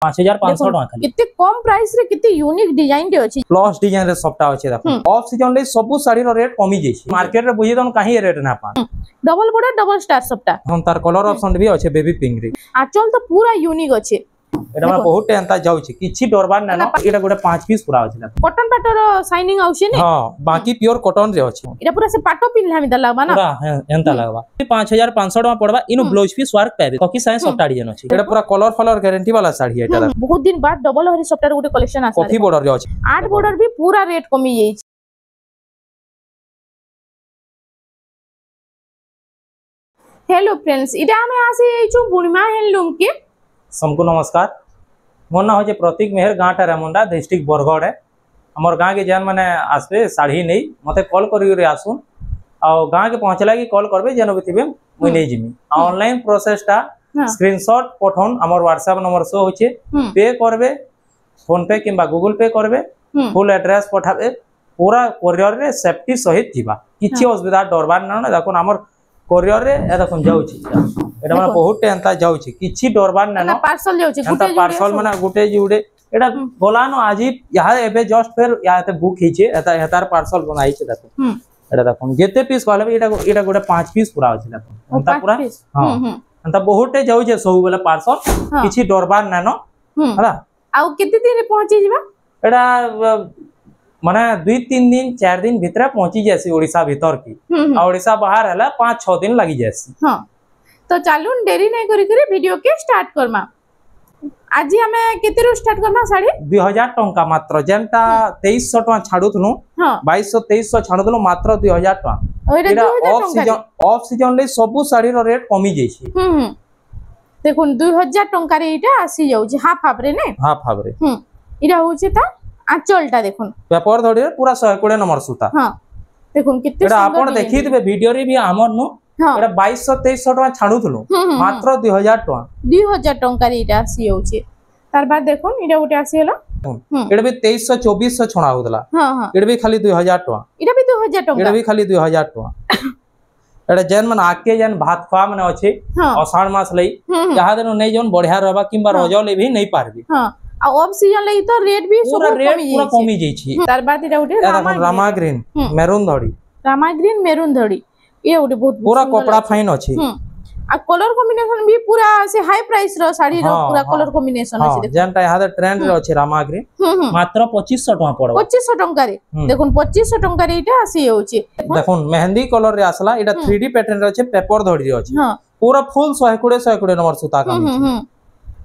5500 टका खाली कितने कम प्राइस रे कितने यूनिक डिजाइन रे अछि प्लस डिजाइन रे सबटा अछि देखो ऑफ सीजन ले सब साड़ी रो रेट कमी जैछि मार्केट रे बुझी दन काहे रेट ना पा डबल बॉर्डर डबल स्टार सबटा हम तार कलर ऑप्शन भी अछि बेबी पिंक रे आंचल तो पूरा यूनिक अछि एटा हमरा बहुत टेंता जाउछि किछि डरबार ना एटा गोटे 5 पीस पूरा अछि कॉटन पाटर शाइनिंग आउछि ने हां बाकी प्योर कॉटन रे अछि एटा पूरा से पाटो पिनला में लागबा ना पूरा एंता लागबा 5500 टका पड़बा इनो ब्लाउज पीस वर्क पाबे कॉकी साइज सबटा डिजाइन अछि एटा पूरा कलर फलर गारंटी वाला साड़ी एटा बहुत दिन बाद डबल हरी सबटा गोटे कलेक्शन आसा कॉफी बॉर्डर रे अछि 8 बॉर्डर भी पूरा रेट कमी जाई हेलो फ्रेंड्स इटा हमें आसी छु बुणिमा हैंडलूम के सबको नमस्कार मोर ना होजे प्रतीक मेहर गाँटा रेमुंडा डिस्ट्रिक्ट बरगढ़ है हमर गाँव के जेन मैंने आसबे साड़ी नहीं मते कॉल करी आसुन आ गाँव के पहुँचला कि कॉल करबे जेन भी थिबे मुई नहीं जिमी ऑनलाइन प्रोसेस टा स्क्रीनशॉट पठन हमर व्हाट्सएप नंबर शो होचे पे करबे फोन पे किंबा गूगल पे करबे फुल एड्रेस पठाबे पूरा कोरियर रे सेफ्टी सहित जीवा किछि असुविधा डरबार ना देखो हमर कोरियर रे ए देखो जाउछि एटा माने बहुत टेंता जाउछि किछि डरबार ना पार्सल जाउछि गुटे पार्सल माने गुटे जुडे एटा बोलानो आजि यहाँ एबे जस्ट फिर यहाँ ते बुक हिचे एता हेतार पार्सल बनाई छै देखो एटा देखो जेते पीस कहले एटा गोटे 5 पीस पूरा अछि देखो अंता पूरा हां अंता बहुते जाउछे सब बेले पार्सल किछि डरबार ना हला आउ केते दिन रे पहुंची जिबा एटा माने 2-3 दिन 4 दिन भीतर पहुंची जैसी ओडिसा भीतर की आ ओडिसा बाहर हला 5-6 दिन लगी जैसी हां तो चालून देरी नहीं करी करी वीडियो के स्टार्ट करमा आज हमें केते रो स्टार्ट करना साड़ी 2000 टंका मात्र जेंटा 2300 टका छाडुथनु 2200-2300 छाडुथनु मात्र 2000 टका एटा ऑफ सीजन ले सब साड़ी रो रेट कमी जैसी देखुन 2000 टंका रे इटा आसी जाउ छी हाफ हाफ रे ने हाफ हाफ रे इटा होची ता आंचलटा देखुन पेपर धड़ी रे पूरा 120 नंबर सूता हां देखुन कितने एटा आपण देखि देबे वीडियो रे भी हमर नु एटा 2200-2300 टका छाडुथनु मात्र 2000 टका 2000 टंका रे इटा आसी जाउ छी तार बाद देखुन इटा उटे आसी हला एटा भी 2300-2400 छणा होतला हां हां एटा भी खाली 2000 टका इटा भी 2000 टका एटा भी खाली 2000 टका एटा जेन मन आके जेन भात खा माने अछि आषाढ़ मास लई जहा दिन नै जोन बढ़िया रहबा किंबा रजो ले भी नहीं पारबी हां आ ऑफ सीजन लई तो रेट भी सब कमी जाई छी तार बाद इटा उटे रामा ग्रीन मेरून धड़ी रामा ग्रीन मेरून धड़ी ये उटे बहुत पूरा कपड़ा फाइन अछि आ कलर कॉम्बिनेशन भी पूरा से हाई प्राइस रो साड़ी रो पूरा कलर कॉम्बिनेशन अछि देखो जेनटा यहाँ ट्रेंड रे अछि रामा ग्रीन मात्र 2500 टका पड़ो 2500 टका रे देखुन 2500 टका रे इटा आसी होछि देखुन मेहंदी कलर रे आसला इटा 3D पैटर्न रे अछि पेपर धड़ी रे अछि पूरा फुल 120 नंबर सूता काम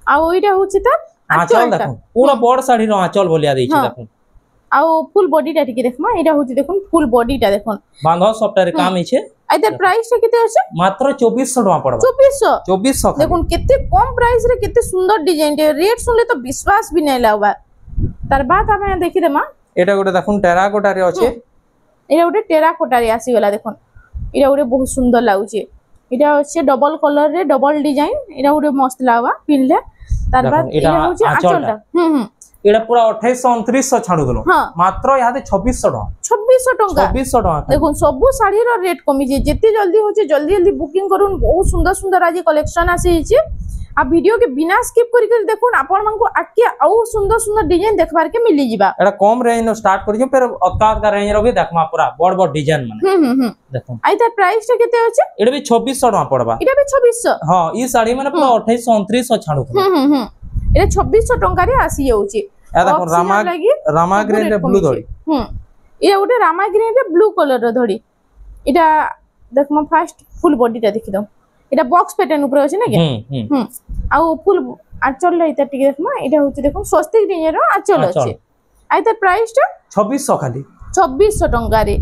आ ओइटा होछि त आंचल देखुन पूरा बड़ साड़ी रो आंचल बोलिया दै छी देखुन आ फुल बॉडी टा टिके देखमा एटा होछि देखुन फुल बॉडी टा देखुन बांधो सॉफ्टवेयर काम हिचे आइदर प्राइस टा केते अछि मात्र 2400 टका पड़बा 2400 देखुन केते कम प्राइस रे केते सुंदर डिजाइन रे रेट सुनले तो विश्वास भी नै लागबा तार बाद हमें देखि देमा एटा गोटे देखुन टेराकोटा रे अछि एटा गोटे टेराकोटा रे आसी गेला देखुन एटा गोटे बहुत सुंदर लागु छै एटा अछि डबल कलर रे डबल डिजाइन एटा गोटे मस्त लागबा पिनले तार बाद एटा होछि आंचलटा एटा पूरा 2800-2900 छाडु दलो मात्र याते 2600 टका 2600 टका देखुन सब साड़ी रो रेट कमी जे जति जल्दी होचे जल्दी जल्दी बुकिंग करून बहुत सुंदर सुंदर आज कलेक्शन आसी छै आ वीडियो के बिना स्किप करि कर देखुन आपन मन को आके औ सुंदर सुंदर डिजाइन देखबार के मिली जिबा एटा कम रेंज नो स्टार्ट करियो फिर अकात का रेंज रो भी देखमा पूरा बड़ बड़ डिजाइन माने देखुन आइ त प्राइस टा केते होचे एटा भी 2600 टका पड़बा एटा भी 2600 हां ई साड़ी माने पूरा 2800-2900 छाडु एटा 2600 टका रे आसी जाउची ए देखो रामा ग्रीन रे ब्लू धड़ी एटा उटे रामा ग्रीन रे ब्लू कलर रो धड़ी एटा देखमा फास्ट फुल बॉडी टा देखि दो एटा बॉक्स पैटर्न ऊपर अछि ना के आ फुल आंचल रे इता टिके देखमा एटा होची देखो स्वस्तिक डिजाइन रो आंचल अछि आइ त प्राइस टा 2600 खाली 2600 टका रे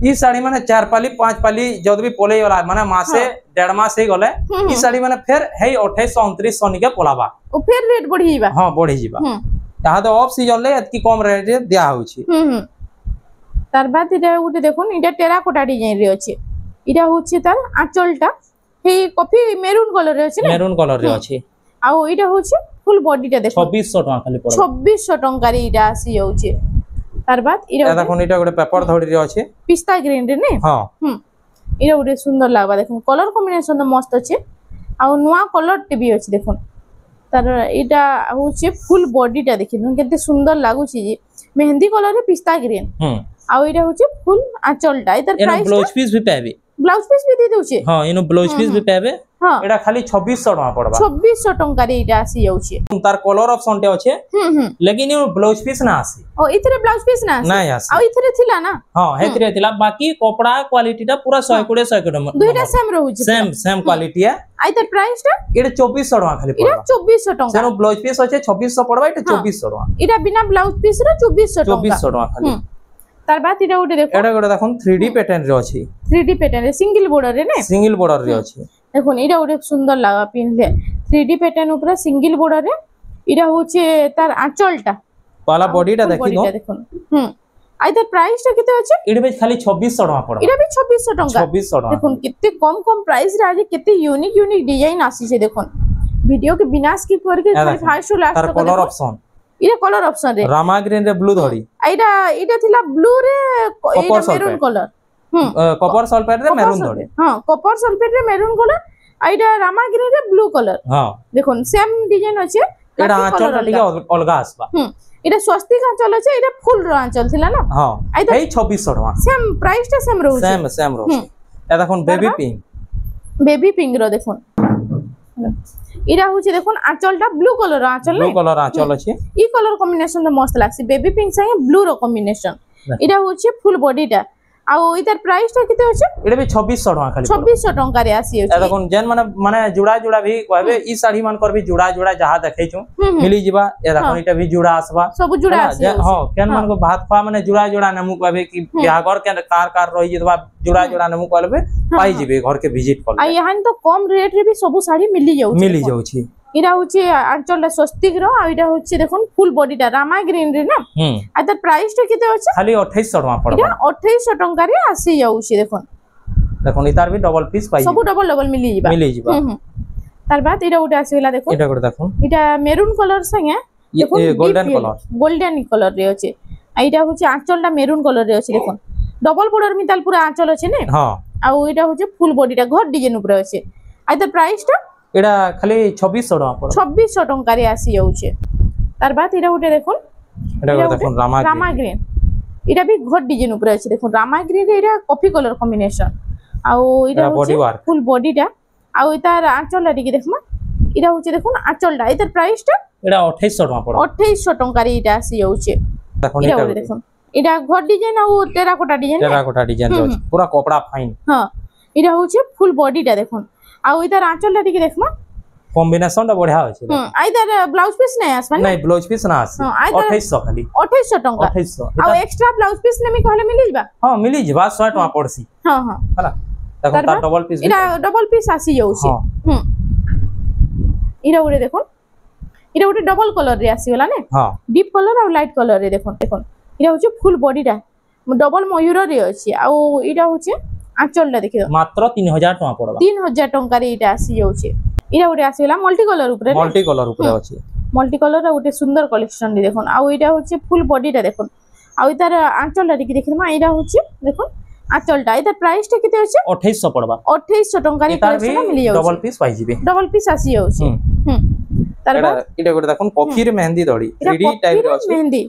ई साड़ी माने 4 पाली 5 पाली जद भी पोले वाला माने मासे 1.5 मास हे गले ई साड़ी माने फिर हे 2800-2900 निके पोलाबा ओ फिर रेट बढ़ी जीबा हां बढ़ी जीबा यहाँ तो ऑफ सीजन ले एतकी कम रेट रे दिया होछि तार बाद इटा उटे देखुन इटा टेराकोटा डिजाइन रे अछि इटा होछि तार आंचलटा हे कॉफी मेरून कलर रे अछि ने मेरून कलर रे अछि आ इटा होछि फुल बॉडी टा देखो 2600 टका खाली पड़ो 2600 टका रे इटा आसी जाउछि तार बाद इटा देखुन इटा गोटे पेपर धड़ी रे अछि पिस्ता ग्रीन रे ने हां इटा गोटे सुंदर लागबा देखुन कलर कॉम्बिनेशन तो मस्त अछि आ नुवा कलर टी भी अछि देखुन तार एटा होचे फुल बॉडीटा देखि केते सुंदर लागुची जे मेहंदी कलर रे पिस्ता ग्रीन आ एटा होचे फुल आंचलटा इधर प्राइस ब्लाउज पीस भी पाबे ब्लाउज पीस भी दे दोचे हां इनो ब्लाउज पीस भी पाबे हां एटा खाली 2600 टका पड़बा 2600 टका रे एटा आसी जाउची तार कलर ऑप्शन टे अछि लेकिन ये ब्लाउज पीस ना आसी ओ इथरे ब्लाउज पीस ना आसी नहीं आसी आ इथरे थिला ना हां हेतरे थिला बाकी कपड़ा क्वालिटी टा पूरा 120 दुईटा सेम रहउची सेम क्वालिटी है आइतर प्राइस टा एटा 2400 टका खाली पड़बा एटा 2400 टका सेनो ब्लाउज पीस अछि 2600 पड़बा एटा 2400 टका एटा बिना ब्लाउज पीस रे 2400 टका 2400 टका खाली तार बाद इटा उठे देखो एटा गोटे देखन 3D पैटर्न रे अछि 3D पैटर्न रे सिंगल बॉर्डर रे ने सिंगल बॉर्डर रे अछि देखो इटा उठे सुंदर लागा पिनले 3D पैटर्न ऊपर सिंगल बॉर्डर रे इटा होचे तार आंचलटा वाला बॉडीटा देखो आइदर प्राइस टा केते अछि इडे बे खाली 2600 टका पड़बा इटा भी 2600 टका 2600 टका देखो कितने कम प्राइस रे आज केते यूनिक डिजाइन आसी छे देखो वीडियो के बिना स्किप करके फास्ट टू लास्ट तार कलर ऑप्शन इरा कलर ऑप्शन रे रामा ग्रीन रे ब्लू धरी एटा थिला ब्लू रे एटा मेरून कलर कॉपर सल्फेट रे मेरून धरी हां कॉपर सल्फेट रे मेरून कलर एटा रामा ग्रीन रे ब्लू कलर हां देखो सेम डिजाइन अछि एटा आंचल टिके अलगा आसबा एटा स्वस्तिक आंचल अछि एटा फुल रो आंचल थिला ना हां एई 2600 टका सेम प्राइस टा सेम रहउ सेम रहउ ए देखन बेबी पिंक रो देखो इरा होची देखोन आंचलटा ब्लू कलर आंचल अछि ई कलर कॉम्बिनेशन मस्त लागसी बेबी पिंक संगे ब्लू रो कॉम्बिनेशन इरा होची फुल बॉडीटा आ इधर प्राइस टा किते होची एडे भी 2600 टका खाली 2600 टका रे आसी होची देखोन जेन माने जुड़ा भी कहबे ई साड़ी मान कर भी जुड़ा जहा देखै छु मिली जिबा ए देखोन इटा भी जुड़ा आसबा सब जुड़ा आसी हां केन मान को भात खा माने जुड़ा नमु कहबे कि बियागर के कार रही जितबा जुड़ा नमु कहबे पाई जिबे घर के विजिट कर आ यहां तो कम रेट रे भी सब साड़ी मिली जाउची इरा होची आंचलटा स्वस्तिक रो आ इरा होची देखोन फुल बॉडीटा रामा ग्रीन रे ना आ त प्राइस टा केते होची खाली 2800 टका पड़बा 2800 टका रे आसी जाउची देखोन इतार भी डबल पीस पाई सब डबल मिली जिबा तार बाद इरा उठे आसीला देखो इटा गोटे देखोन इटा मेरून कलर संगे देखो गोल्डन कलर रे होची आ इरा होची आंचलटा मेरून कलर रे होची देखोन डबल बॉर्डर मिताल पूरा आंचल अछि ने हां आ इटा होची फुल बॉडीटा घर डिजाइन ऊपर अछि आ त प्राइस टा एडा खाली 2600 टका पड़ 2600 टका रे आसी जाउछे तार बाद इरा उठे देखोन रामा ग्रीन इरा भी घर डिजाइन ऊपर अछि देखोन रामा ग्रीन रे इरा कॉफी कलर कॉम्बिनेशन आ इरा फुल बॉडीटा आ इतार आंचल टिके देखमा इरा होचे देखोन आंचलटा इतार प्राइस टा एडा 2800 टका पड़ 2800 टका रे इटा आसी जाउछे देखोन इरा घर डिजाइन आ टेराकोटा डिजाइन पूरा कपड़ा फाइन हां इरा होचे फुल बॉडीटा देखोन आ इधर आंचलटा टिके देखमा कॉम्बिनेशन टा बढ़िया होचे इधर ब्लाउज पीस नहीं आसबा नहीं ब्लाउज पीस ना आसी 2800 खाली 2800 टका 2800 आ एक्स्ट्रा ब्लाउज पीस नेमी कहले मिली जबा हां मिली जबा 100 टका पड़सी हां हला देखो ता डबल पीस इरा डबल पीस आसी जाउछे इरा उरे देखो इरा उरे डबल कलर रे आसी गला ने हां डीप कलर और लाइट कलर रे देखो इरा होचे फुल बॉडीटा डबल मयूर रे अछि आ इरा होचे आंचलटा देखि मात्र 3000 टका पड़बा 3000 टका रे इटा आसी जाउछे इरा उरे आसीला मल्टी कलर ऊपर अछि मल्टी कलर उटे सुंदर कलेक्शन रे देखो आ इटा होचे फुल बॉडीटा देखो आ इतार आंचलटा देखि देखिमा इरा होचे देखो आंचलटा इतार प्राइस टा केते होचे 2800 पड़बा 2800 टका रे कलेक्शन मिली जाउछे डबल पीस पाई जिबे डबल पीस आसी जाउछे तार इटा गोटे देखो कॉफी रे मेहंदी दड़ी 3D टाइप रे अछि मेहंदी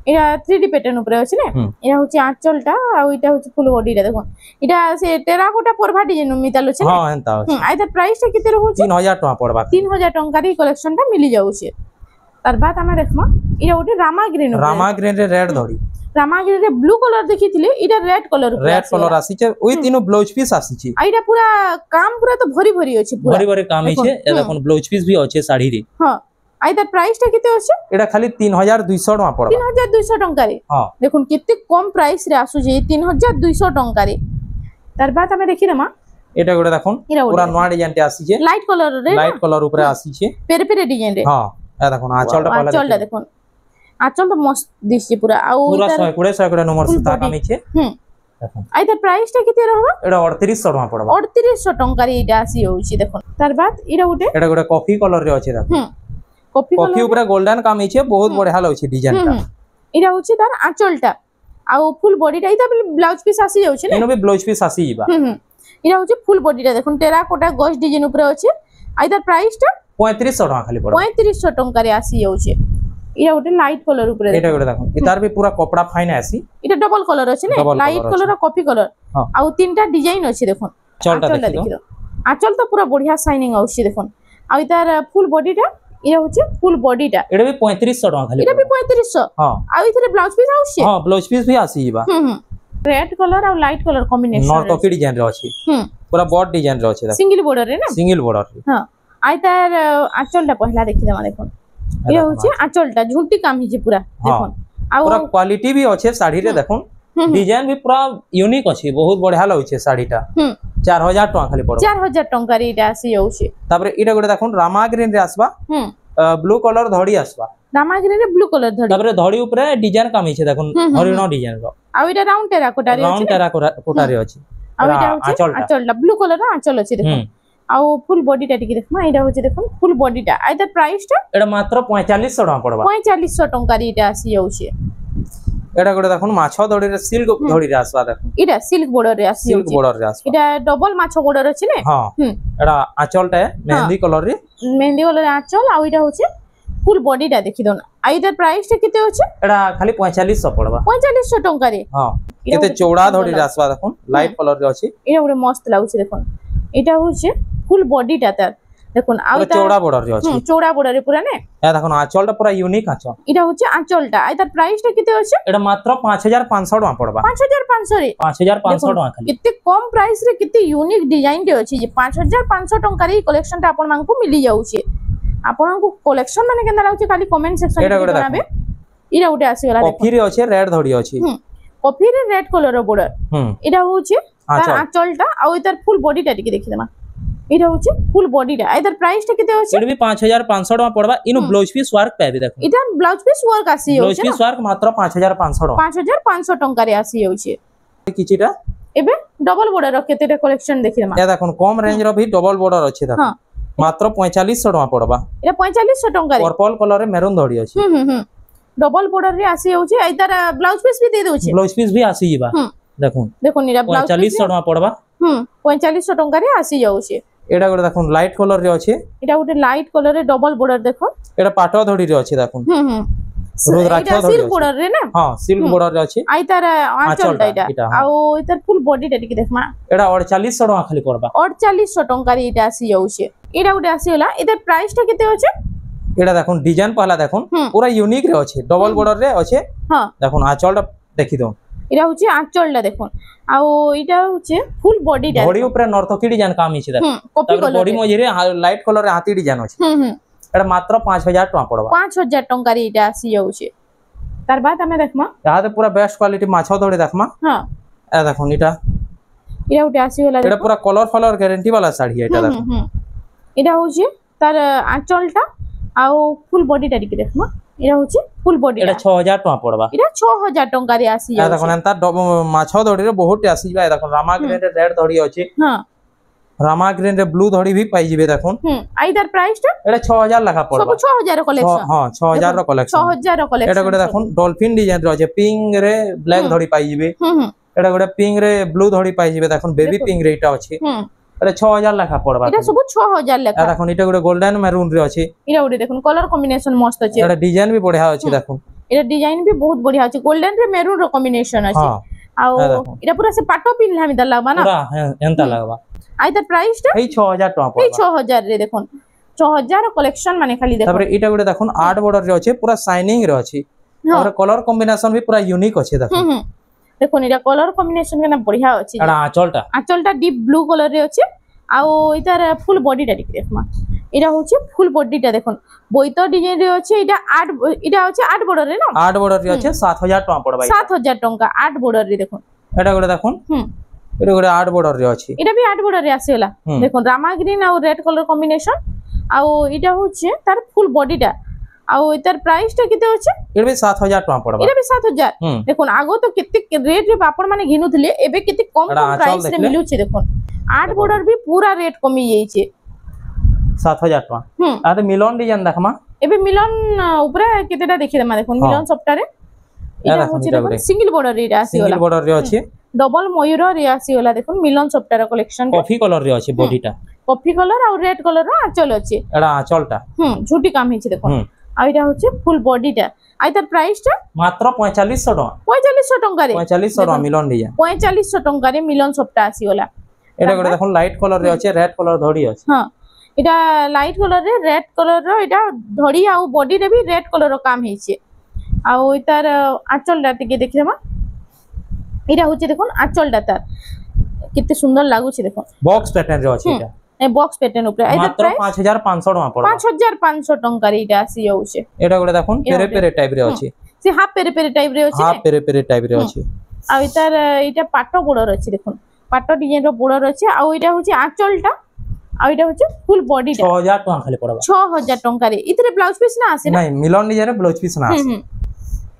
इरा 3D पैटर्न ऊपर अछि ने इरा होचे आंचलटा आ इटा होचे फुल बॉडीटा देखो इटा से टेराकोटा परभा डिजाइन मितालो छै हां एंता अछि आइदा प्राइस टा केते रहउ 3000 टका पड़बा 3000 टका रे कलेक्शन टा मिली जाउछे तार बाद हमें देखमा इरा ओटे रामा ग्रीन रे रेड धड़ी रामा ग्रीन रे ब्लू कलर देखिथिले इटा रेड कलर आसी छै ओइ तीनो ब्लाउज पीस आसी छै आइदा पूरा काम पूरा तो भरी अछि पूरा भरी काम छै ए देखन ब्लाउज पीस भी अछि साड़ी रे हां आइदा प्राइस टा केते अछि एडा खाली 3200 टका पड़बा 3200 टका रे हां देखुन केते कम प्राइस रे आसु जे 3200 टका रे तार बाद हमें देखि रमा एटा गोटे देखन पूरा नवा डिजाइन टे आसी छै लाइट कलर ऊपर आसी छै पेरे डिजाइन रे हां ए देखन आंचलटा देखन आंचल तो मस्त दिसि पूरा आ पूरा 100 नंबर सुता कामी छै देखन आइदा प्राइस टा केते रहबा एडा 3800 टका पड़बा 3800 टका रे इटा आसी होछि देखन तार बाद इरा उटे एडा गोटे कॉफी कलर रे अछि देखन कॉफी ऊपर गोल्डन काम छै बहुत बढ़िया लागै छै डिजाइन टा इरा होछि तार आंचलटा आ फुल बॉडी टा इता ब्लाउज पीस आसी जाउछि ने एनो भी ब्लाउज पीस आसी जिबा इरा होछि फुल बॉडी टा देखन टेराकोटा गॉस डिजाइन ऊपर अछि आइदा प्राइस टा 3500 টাকা খালি পড়বা 3500 টঙ্কা রে আসি যাচ্ছে এটা গোটে লাইট কলর উপরে এটা গোটে দেখুন এটার भी पूरा कपड़ा फाइन आसी এটা ডবল কলর আছে না লাইট কলর আর কফি কলর আর তিনটা ডিজাইন আছে দেখুন চলটা দেখি দাও আঁচল তো পুরা বঢ়িয়া শাইনিং আউছি দেখুন আর এটার ফুল বডিটা এটা হচ্ছে ফুল বডিটা এটা भी 3500 টাকা খালি এটা भी 3500 हां আর এটারে ব্লাউজ পিস আউছি हां ब्लाउज पीस भी आसी जीवा রেড কলর আর লাইট কলর কম্বিনেশন নর্থ কি ডিজাইন রে আছে पूरा বড ডিজাইন রে আছে সিঙ্গেল বর্ডার রে না সিঙ্গেল বর্ডার হ্যাঁ আর এটার আঁচলটা পহলা দেখি দেবা দেখুন এটা হচ্ছে আঁচলটা ঝুঁটি কাম হিছে পুরা দেখুন আর पूरा क्वालिटी भी আছে শাড়ি রে দেখুন ডিজাইন भी पूरा यूनिक আছে বহুত বঢ়িয়া লাগুছে শাড়িটা 4000 টাকা খালি পড়ো 4000 টাকা রে এটা আসি যাচ্ছে তারপরে এটা গোটে দেখুন রামা গ্রিন রে আসবা ব্লু কলর ধড়ি আসবা রামা গ্রিন রে ব্লু কলর ধড়ি তারপরে ধড়ি উপরে ডিজাইন কাম আছে দেখুন হরিণ ডিজাইন র আর এটা রাউন্ড টেরাকোটা রে আছে রাউন্ড টেরাকোটা রে আছে আর এটা হচ্ছে আঁচলটা ব্লু কলর আঁচল আছে দেখুন আর ফুল বডিটা টিকে দেখুন এটা হচ্ছে দেখুন ফুল বডিটা আর এটার প্রাইসটা এটা মাত্র 4500 টাকা পড়বা 4500 টাকা রে এটা আসি যাচ্ছে এটা গোটে দেখুন মাছ ধড়ি রে সিল্ক ধড়ি রে আসবা দেখুন এটা সিল্ক বর্ডার রে আসি সিল্ক বর্ডার রে আসবা এটা ডবল মাছ বর্ডার আছে না হ্যাঁ এটা আঁচলটা মেহেন্দি কলর রে মেহেন্দি কলর আঁচল আর এটা হচ্ছে ফুল বডিটা দেখি দাও না আর এটার প্রাইসটা কেতে হচ্ছে এটা খালি 4500 পড়বা 4500 টাকা রে হ্যাঁ এতে চৌড়া ধড়ি রে আসবা দেখুন লাইট কলর রে আছে এটা পুরো মস্ত লাগছে দেখুন এটা হচ্ছে ফুল বডিটা তার দেখুন আর এটা চৌড়া বর্ডার রে আছে চৌড়া বর্ডারে পুরা না এই দেখুন আঁচলটা পুরা ইউনিক আঁচল এটা হচ্ছে আঁচলটা আর তার প্রাইসটা কেতে হচ্ছে এটা মাত্র 5500 টাকা পড়বা 5500 রে 5500 টাকা খালি কেতে কম প্রাইস রে কেতে ইউনিক ডিজাইন রে আছে যে 5500 টাকা রে কলেকশনটা আপন মানকু মিলি যাଉଛି ଆପଣଙ୍କୁ କଲେକ୍ସନ ମାନେ କେନ୍ତା ଲାଗୁଛି ଖାଲି କମେଣ୍ଟ ସେକ୍ସନ ରେ ଜଣାବେ ଇରା ଗୋଟେ ଆସିଗଲା କଫି ରେ ଅଛି ରେଡ୍ ଧଡି ଅଛି କଫି ରେ ରେଡ୍ କଲର ର border ଇରା ହଉଛି ତାର ଆঁচলଟା ଆଉ ଇତାର ফুল বডিটা টিকে দেখি দেমা এটা হচ্ছে ফুল বডিটা এটার প্রাইসটা কেতে আছে এটা भी 5500 টাকা পড়বা ইনো ব্লাউজ পিস ওয়ার্ক পাবে দেখো এটা ব্লাউজ পিস ওয়ার্ক আসি ব্লাউজ পিস ওয়ার্ক মাত্র 5500 টাকা 5500 টাকা রে আসি যাଉଛି কিচিটা এবে ডবল বর্ডার র কেতেটা কালেকশন দেখি দেমা এ দেখুন কম রেঞ্জ র भी ডবল বর্ডার আছে দেখো মাত্র 4500 টাকা পড়বা এটা 4500 টাকা রে পার্পল কলর রে মেরুন ধড়ি আছে ডবল বর্ডার রে আসি যাଉଛି এটার ব্লাউজ পিস भी दे দଉଛି ব্লাউজ পিস भी আসি যাবা দেখুন দেখুন এরা ব্লাউজ 4500 টাকা পড়বা 4500 টাকা রে আসি যাଉଛି এটা গোটে দেখুন লাইট কলর রে আছে এটা গোটে লাইট কলর রে ডবল বর্ডার দেখো এটা পাটো ধড়ি রে আছে দেখুন রুদ্রাক্ষ ধড়ি সিল্ক বর্ডার রে না হ্যাঁ সিল্ক বর্ডার রে আছে আই তার আঁচলটা এটা আর এটার ফুল বডিটা টিকে দেখমা এটা 4800 টাকা খালি পড়বা 4800 টাকা রে এটা আসি যাଉଛି এটা গোটে আসিগলা এটার প্রাইসটা কেতে আছে এটা দেখুন ডিজাইন পহলা দেখুন পুরা ইউনিক রে আছে ডবল বর্ডার রে আছে হ্যাঁ দেখুন আঁচলটা দেখি দাও এটা হচ্ছে আঁচলটা দেখুন আর এটা হচ্ছে ফুল বডিটা বডি উপরে নর্থকি ডিজাইন কাম হিছে দেখুন কপি কলর বডি মঝিরে লাইট কলর রে হাতি ডিজাইন আছে এটা মাত্র 5000 টাকা পড়বা 5000 টাকা রে এটা আসি যাଉଛି তার বাদ আমি দেখমা তাহাতে পুরা বেস্ট কোয়ালিটি মাছ ধরে দেখমা হ্যাঁ এ দেখুন এটা গোটে আসিগলা এটা পুরা কলর ফলর গ্যারান্টি वाला শাড়ি এটা দেখুন এটা হচ্ছে তার আঁচলটা আর ফুল বডিটা টিকে দেখমা এটা হচ্ছে ফুল বডি এটা 6000 টাকা পড়বা এটা 6000 টাকা রে আসি যাচ্ছে দেখুন এন্তা মাছ ধড়ি রে বহুত আসি যাবে দেখুন রামা গ্রিন রে রেড ধড়ি আছে হ্যাঁ রামা গ্রিন রে ব্লু ধড়ি भी পাই যাবে দেখুন আইদার প্রাইসটা এটা 6000 টাকা পড়বা সব 6000 র কালেকশন হ্যাঁ 6000 র কালেকশন 6000 র কালেকশন এটা গোটে দেখুন ডলফিন ডিজাইন রে আছে পিঙ্ক রে ব্ল্যাক ধড়ি পাই যাবে এটা গোটে পিঙ্ক রে ব্লু ধড়ি পাই যাবে দেখুন বেবি পিঙ্ক রে এটা আছে এটা 6000 টাকা পড়বা এটা সব 6000 টাকা দেখুন এটা গোটে গোল্ডেন মেরুন রে আছে এটা ওরে দেখুন কালার কম্বিনেশন মস্ত আছে এটা ডিজাইন भी বঢ়িয়া আছে দেখুন এটা ডিজাইন भी বহুত বঢ়িয়া আছে গোল্ডেন রে মেরুন র কম্বিনেশন আছে আর এটা পুরা সে পাটো পিনলে আমি লাগবা না পুরা এন্তা লাগবা আইদার প্রাইসটা এই 6000 টাকা পড়বা এই 6000 রে দেখুন 6000 র কালেকশন মানে খালি দেখুন তারপরে এটা গোটে দেখুন আর্ট বর্ডার রে আছে পুরা শাইনিং রে আছে আর কালার কম্বিনেশন भी পুরা ইউনিক আছে দেখুন দেখুন এটা কালার কম্বিনেশন কেনা বঢ়িয়া আছে এটা আঁচলটা ডিপ ব্লু কালার রে আছে আর এটার ফুল বডিটা টিকে দেখমা এটা হচ্ছে ফুল বডিটা দেখুন বইত ডিজাইন রে আছে এটা হচ্ছে 8 বর্ডার রে না 8 বর্ডার রে আছে 7000 টাকা পড়বা 7000 টাকা 8 বর্ডার রে দেখুন এটা গোটে দেখুন এটা গোটে 8 বর্ডার রে আছে এটা भी 8 বর্ডার রে আসিগলা দেখুন রামা গ্রিন আর রেড কালার কম্বিনেশন আর এটা হচ্ছে তার ফুল বডিটা আর এটার প্রাইসটা কেতে আছে এটা भी 7000 টাকা পড়বা এটা भी 7000 দেখুন আগো তো কেতে রেট রে আপন মানে ঘিনুଥିଲେ এবে কেতে কম প্রাইস রে মিলুছে দেখুন 8 বর্ডার भी पूरा रेट कमी जाइছে 7000 টাকা আরে মিলন ডিজাইন দেখমা এবে মিলন উপরে কেতেটা দেখি দেমা দেখুন মিলন সফটরে এটা হচ্ছে দেখুন সিঙ্গেল বর্ডার রে আসিগলা সিঙ্গেল বর্ডার রে আছে ডবল ময়ূর রে আসিগলা দেখুন মিলন সফটরে কালেকশন কফি কালার রে আছে বডিটা কফি কলর আর রেড কলর র আঁচল আছে এটা আঁচলটা ঝুটি কাম হয়েছে দেখুন আর এটা হচ্ছে ফুল বডিটা আর তার প্রাইসটা মাত্র 4500 টাকা 4500 টাকারে 4500 টাকা মিলন ডিজাইন 4500 টাকারে মিলন সবটা আসিগলা এটা গোটে দেখুন লাইট কলর রে আছে রেড কলর ধড়ি আছে হ্যাঁ এটা লাইট কলর রে রেড কলর র এটা ধড়ি আর বডি রে भी রেড কলর র কাম হইছে আর তার আঁচলটা টিকে দেখি দেবা এটা হচ্ছে দেখুন আঁচলটা তার কেতে সুন্দর লাগুছে দেখুন বক্স প্যাটার্ন রে আছে এটা এই বক্স প্যাটার্ন উপরে মাত্র 5500 টাকা পড়বে 5500 টাকার এটা আসি যাচ্ছে এটা গোটে দেখুন পেরে পেরে টাইপ রে আছে সে হাফ পেরে পেরে টাইপ রে আছে হাফ পেরে পেরে টাইপ রে আছে আর তার এটা পাট বর্ডার আছে দেখুন পাট ডিজাইন র বর্ডার আছে আর এটা হচ্ছে আঁচলটা আর এটা হচ্ছে ফুল বডিটা 6000 টাকা খালি পড়বে 6000 টাকারে ইতরে ব্লাউজ পিস না আছে না নাই মিলন ডিজাইন ব্লাউজ পিস না আছে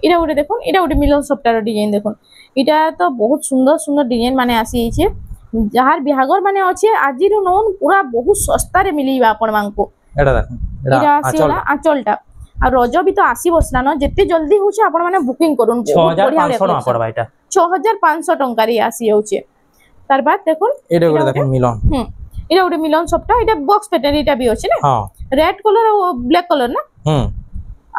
এটা ওটা দেখুন এটা ওটা মিলন সফটওয়্যার ডিজাইন দেখুন এটা তো বহুত সুন্দর সুন্দর ডিজাইন মানে আসিছে যাহার বিহাগর মানে আছে আজির নন পুরা বহুত সস্তারে মিলিবা আপন মানকো এটা দেখুন এটা আসিলা আঁচলটা আর রজ বি তো আসি বসলা না যেতে জলদি হচ্ছে আপন মানে বুকিং করুন 6500 টাকা পড়বে এটা 6500 টাকারে আসি যাচ্ছে তার বাদ দেখুন এটা গোটে দেখুন মিলন এটা ওটা মিলন সবটা এটা বক্স প্যাটার্ন এটা বি আছে না হ্যাঁ রেড কালার আর ব্ল্যাক কালার না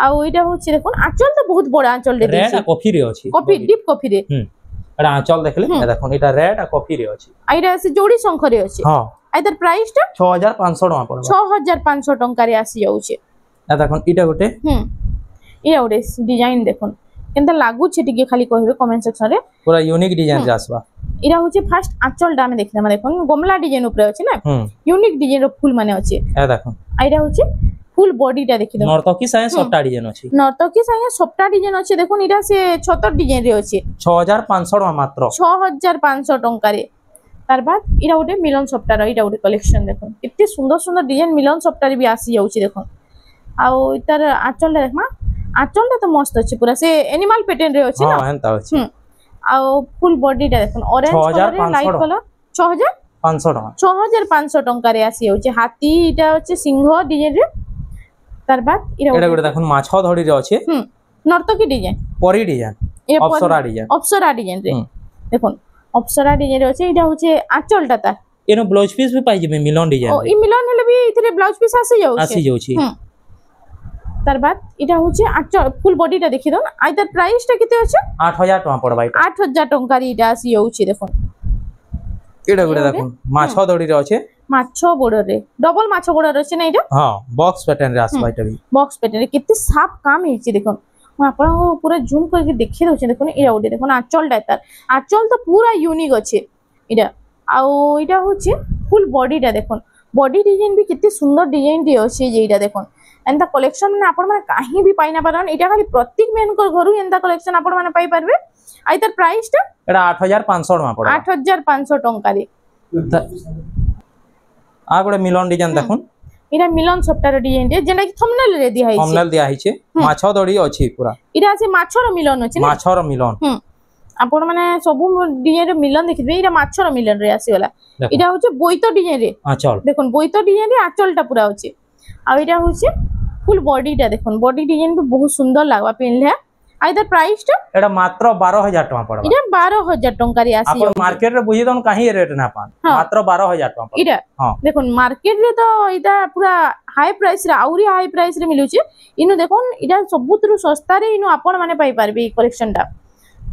আর ওইটা হচ্ছে দেখুন আঁচল তো বহুত বড় আঁচল রে রেড আর কফি রে আছে কফি ডিপ কফি রে এটা আঁচল দেখলে দেখুন এটা রেড আর কফি রে আছে আর এটা আছে জোড়ি শঙ্খরে আছে হ্যাঁ আর তার প্রাইসটা 6500 টাকা পড়বে 6500 টাকারে আসি যাচ্ছে দেখুন এটা গোটে এটা ওরে ডিজাইন দেখুন কেনতা লাগুছে টিকে খালি কইবে কমেন্ট সেকশনে পুরা ইউনিক ডিজাইন রে আসবা এটা হচ্ছে ফার্স্ট আঁচলটা আমি দেখলাম দেখুন গমলা ডিজাইন উপরে আছে না ইউনিক ডিজাইন র ফুল মানে আছে দেখুন আর এটা হচ্ছে ফুল বডিটা দেখি দাও নর্তকী সাইজ সবটা ডিজাইন আছে নর্তকী সাইজ সবটা ডিজাইন আছে দেখুন এটা সে ছতর ডিজাইন রে আছে 6500 টাকা মাত্র 6500 টাকারে তার বাদ এটা ওটে মিলন সফটওয়্যার এটা ওটে কালেকশন দেখুন কেতে সুন্দর সুন্দর ডিজাইন মিলন সফটওয়্যার বি আসি যাଉଛି দেখুন আর তার আঁচলটা দেখমা আঁচলটা তো মস্ত আছে পুরা সে এনিমাল প্যাটার্ন রে আছে না হ্যাঁ এন্তা আছে আর ফুল বডিটা দেখুন অরেঞ্জ কালার লাইট কালার 6500 টাকা 6500 টাকারে আসি যাଉଛି হাতি এটা হচ্ছে সিংহ ডিজাইন রে তার বাদ এটা গোটে দেখুন মাছ ধড়ি রে আছে নর্তকী ডিজাইন পরি ডিজাইন অপসরা ডিজাইন রে দেখুন অপসরা ডিজাইন আছে এটা হচ্ছে আঁচলটা তার এনো ব্লাউজ পিস भी পাই যাবে মিলন ডিজাইন ও ই মিলন হলে भी ইতরে ব্লাউজ পিস আসি যাଉଛି তার বাদ এটা হচ্ছে আঁচল ফুল বডিটা দেখি দাও আই তার প্রাইসটা কত আছে 8000 টাকা পড়বে এটা 8000 টাকার এটা আসি যাଉଛି দেখুন এটা গোটে দেখুন মাছ ধড়ি রে আছে মাছ বড়রে ডবল মাছ বড়রে আছে না এটা হ্যাঁ বক্স প্যাটার্ন রে আসবা এটা भी বক্স প্যাটার্ন কেতে সাফ কাম ହେଇଛି দেখুন ମୁଁ ଆପଣଙ୍କୁ ପୁରା ଜୁମ୍ କରିକି ଦେଖେଇ ଦଉଛି ଦେଖୁନ ଏଇଟା ଗୋଟେ ଦେଖୁନ ଆଞ୍ଚଲଟା ତାର ଆଞ୍ଚଲ ତ ପୁରା ୟୁନିକ୍ ଅଛି ଏଇଟା ଆଉ ଏଇଟା ହଉଛି ফুল বডিটা দেখুন বডি ডিজাইন भी কেতে সুন্দর ডিজাইন টি ଅଛି যেটা দেখুন এন্তা কলেকশন মানে আপন মানে কাহি भी পাই না পারন এটা খালি প্রত্যেক মেনকর ঘরু এন্তা কলেকশন আপন মানে পাই পারবে আই তার প্রাইসটা এটা 8500 টাকা পড়বে 8500 টাকা রে আ গোটে মিলন ডিজাইন দেখুন এটা মিলন সফটওয়্যার ডিজাইন রে যেটা কি থম্বনেল রে দিয়া হইছে থম্বনেল দিয়া হইছে মাছ ধড়ি ଅଛି পুরা এটা আছে মাছর মিলন আছে না মাছর মিলন আপন মানে সবু ডিজাইন রে মিলন দেখিবে এটা মাছর মিলন রে আসিগলা এটা হচ্ছে বইতো ডিজাইন রে আঁচল দেখুন বইতো ডিজাইন রে আঁচলটা পুরা আছে আর এটা হচ্ছে ফুল বডিটা দেখুন বডি ডিজাইন भी বহুত সুন্দর লাগবা পিনলে আই তার প্রাইসটা এটা মাত্র 12000 টাকা পড়বে এটা 12000 টাকা রে আসি আপন মার্কেট রে বুঝি দন কাহি রেট না পান মাত্র 12000 টাকা এটা দেখুন মার্কেট রে তো এটা পুরা হাই প্রাইস রে আউরি হাই প্রাইস রে মিলুছে ইনু দেখুন এটা সবুতরু সস্তা রে ইনু আপন মানে পাই পারবে এই কালেকশনটা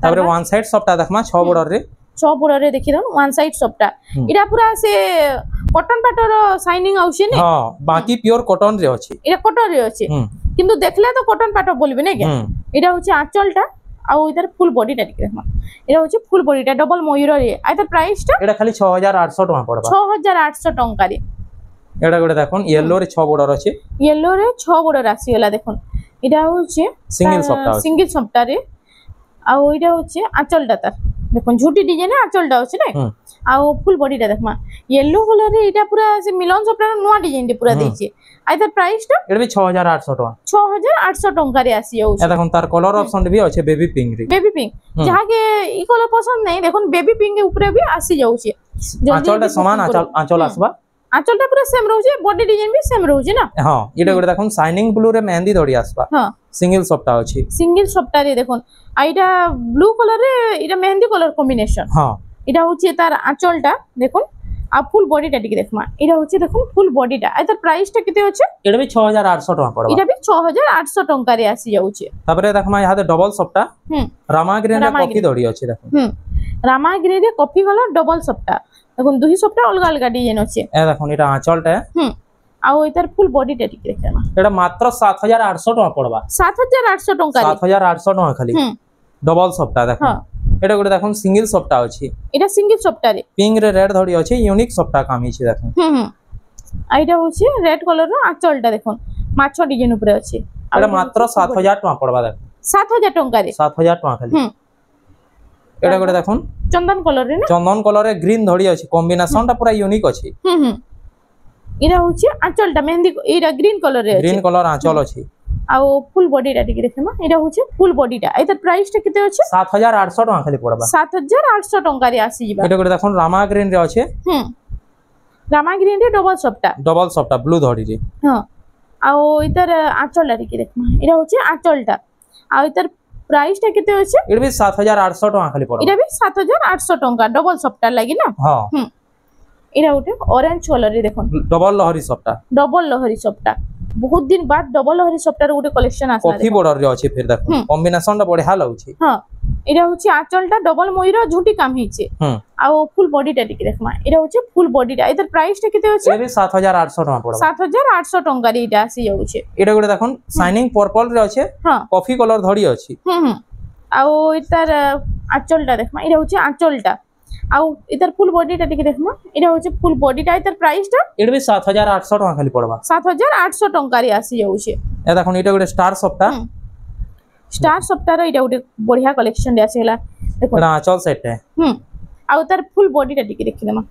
তারপরে ওয়ান সাইড সবটা দেখমা 6 বড় রে 6 বড় রে দেখি দন ওয়ান সাইড সবটা এটা পুরা সে কটন পাটর শাইনিং আউছে না হ্যাঁ বাকি পিওর কটন রে আছে এটা কটন রে আছে কিন্তু দেখলে তো কটন পাট বলবে না কি এটা হচ্ছে আঁচলটা আর ওইটার ফুল বডিটা দেখি দেখো এটা হচ্ছে ফুল বডিটা ডবল ময়ূর রে আর তার প্রাইসটা এটা খালি 6800 টাকা পড়বা 6800 টাকা রে এটা গোটে দেখুন ইয়েলো রে 6 বড় আছে ইয়েলো রে 6 বড় রাশি গলা দেখুন এটা হচ্ছে সিঙ্গেল সফটওয়্যার রে আর ওইটা হচ্ছে আঁচলটা তার দেখুন ঝুটি ডিজাইন আঁচলটা আছে না আর ফুল বডিটা দেখমা ইয়েলো কালার রে এটা পুরা সে মিলন সফটওয়্যার নয়া ডিজাইন টি পুরা দেইছে আর তার প্রাইসটা এটা भी 6800 টাকা 6800 টাকা রে আসি যাଉଛି দেখুন তার কালার অপশন भी আছে বেবি পিঙ্ক রে বেবি পিঙ্ক যাহাকে ই কালার পছন্দ নাই দেখুন বেবি পিঙ্ক উপরে भी আসি যাଉଛି আঁচলটা সমান আঁচল আসবা আঁচলটা পুরা সেম রହୁଛି বডি ডিজাইন भी সেম রହୁଛି না হ্যাঁ এটা গোটে দেখুন শাইনিং ব্লু রে মেহেন্দি ধরি আসবা হ্যাঁ সিঙ্গেল সফটটা আছে সিঙ্গেল সফটটা রে দেখুন আর এটা ব্লু কালার রে এটা মেহেন্দি কালার কম্বিনেশন হ্যাঁ এটা হচ্ছে তার আঁচলটা দেখুন आ फुल बॉडीटा टिके देखमा एटा होचे देखुन फुल बॉडीटा एतर प्राइसटा केते होचे एटा भी 6800 टका पड़बा एटा भी 6800 टंका रे आसी जाउचे तापरे देखमा यहाँ डबल सप्टा रामाग्रीन रे कॉफी दड़ी अछि देखो रामाग्रीन रे कॉफी कलर डबल सप्टा देखुन दुही सप्टा अलग अलग डिजाइन अछि ए देखुन एटा आंचलटा आ एतर फुल बॉडीटा टिके देखमा एटा मात्र 7800 टका पड़बा 7800 टंका रे 7800 टका खाली डबल सप्टा देखो एटा गोटे देखुन सिंगल सप्टा अछि एटा सिंगल सप्टा रे पिंक रे रेड धड़ी अछि यूनिक सप्टा कामी अछि देखो आइटा होछि रेड कलर रो आंचलटा देखुन माछो डिजाइन ऊपर अछि एटा मात्र 7000 टका पड़बा देखो 7000 टंका रे 7000 टका खाली एटा गोटे देखुन चंदन कलर रे ना चंदन कलर रे ग्रीन धड़ी अछि कॉम्बिनेशन ता पूरा यूनिक अछि एटा होछि आंचलटा मेहंदी एटा ग्रीन कलर रे अछि ग्रीन कलर आंचल अछि आ फुल बॉडीटा टिके देखमा एटा होछि फुल बॉडीटा एतर प्राइसटा केते अछि 7800 टका खाली पड़बा 7800 टंका रे आसी जिबा एटा गोटे देखुन रामाग्रीन रे अछि रामाग्रीन रे डबल सप्टा ब्लू धड़ी रे हां आ एतर आंचलटा टिके देखमा एटा होछि आंचलटा आ एतर प्राइसटा केते अछि एटा भी 7800 टका खाली पड़बा एटा भी 7800 टंका डबल सप्टा लागि ना हां एटा उठे ऑरेंज कलर रे देखन डबल लहरी सप्टा बहुत दिन बाद डबल लहरी सप्टा रे उठे कलेक्शन आसा कॉफी बॉर्डर रे अछि फिर देखो कॉम्बिनेशन ता बढ़िया लागुछि हां एटा होछि आंचलटा डबल मोइरो झुंटी काम हिचे आ फुल बॉडीटा टिके देखमा एटा होछि फुल बॉडीटा एतर प्राइसटा केते होछि एबे 7800 टका पड़बा 7800 टंका रे एटा आसी जाउछि एटा गोटे देखन शाइनिंग पर्पल रे अछि कॉफी कलर धड़ी अछि आ एतर आंचलटा देखमा एटा होछि आंचलटा आ इधर फुल बॉडीटा टिके देखमा एटा होचे फुल बॉडीटा इधर प्राइसटा एटा भी 7800 टका खाली पड़बा 7800 टंका रे आसी जाउछे ए देखन एटा गोटे स्टार सप्ता रो एटा गोटे बढ़िया कलेक्शन रे आसीला देखो एटा आंचल सेट है आ उधर फुल बॉडीटा टिके देखिलेमा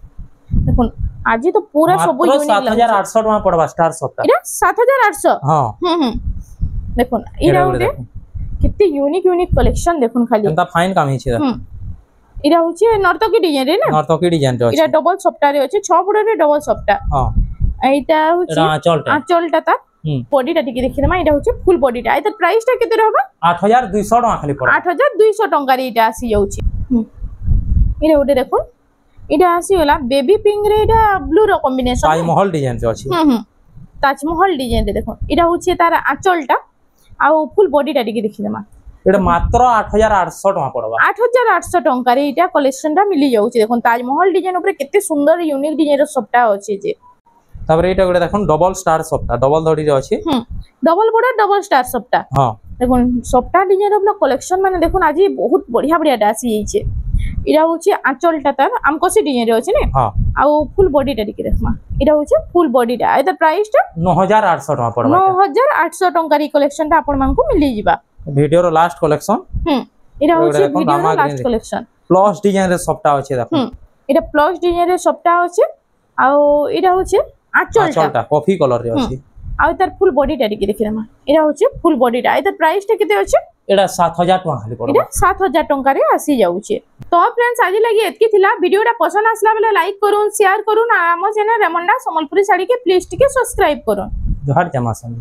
देखुन आज तो पूरा सब यूनिक 7800 टका पड़बा स्टार सप्ता एटा 7800 हां देखुन एटा गोटे कितने यूनिक कलेक्शन देखुन खाली एंता फाइन काम हिचे इरा होचे नर्तकी डिजाइन रे ना नर्तकी डिजाइन रे इरा डबल सप्टा रे होचे 6 फुट रे डबल सप्टा हां एटा होचे आंचलटा ता बॉडीटा टिके देखिना मा एटा होचे फुल बॉडीटा एतर प्राइसटा केते रहबा 8200 टका खाली पड़बा 8200 टंका रे एटा आसी जाउची इरा ओटे देखो एटा आसी होला बेबी पिंक रे एटा ब्लू रो कॉम्बिनेशन ताजमहल डिजाइन रे अछि ताजमहल डिजाइन रे देखो एटा होचे तार आंचलटा आ फुल बॉडीटा टिके देखिना मा एटा मात्र 8800 टका पड़बा 8800 टंका रे एटा कलेक्शनटा मिली जाउची देखन ताजमहल डिजाइन ऊपर केते सुंदर यूनिक डिजाइन रो सप्टा अछि जे तबरे एटा गोटे देखन डबल स्टार सप्ता डबल धड़ी रे अछि डबल बॉर्डर डबल स्टार सप्ता हां देखन सप्ता डिजाइन रो कलेक्शन माने देखन आजी बहुत बढ़िया बढ़िया डासी हिचे इरा होची आंचलटा तार आमकोसी डिजाइन रे अछि ने हां आ फुल बॉडीटा टिके देखमा इरा होची फुल बॉडीटा एता प्राइसटा 9800 टका पड़बा 9800 टंका री कलेक्शनटा आपण मानकु मिली जिबा वीडियो रो लास्ट कलेक्शन इरा होची वीडियो रो लास्ट कलेक्शन प्लस डिजाइन रे सप्ता अछि देखो इरा प्लस डिजाइन रे सप्ता अछि आ इरा होची आंचलटा कॉफी कलर रे अछि आ इधर फुल बॉडीटा टिके देखिरामा इरा होची फुल बॉडीटा इधर प्राइसटा केते अछि एटा 7000 टका खाली पड़बा एटा 7000 टंका रे आसी जाउछे तो फ्रेंड्स आज लागि एतकी थिला वीडियोटा पसंद आसला बेले लाइक करूं शेयर करूं आ हम चैनल रेमंडा संबलपुरी साड़ी के प्लीज टिके सब्सक्राइब करूं जोहार जमा संग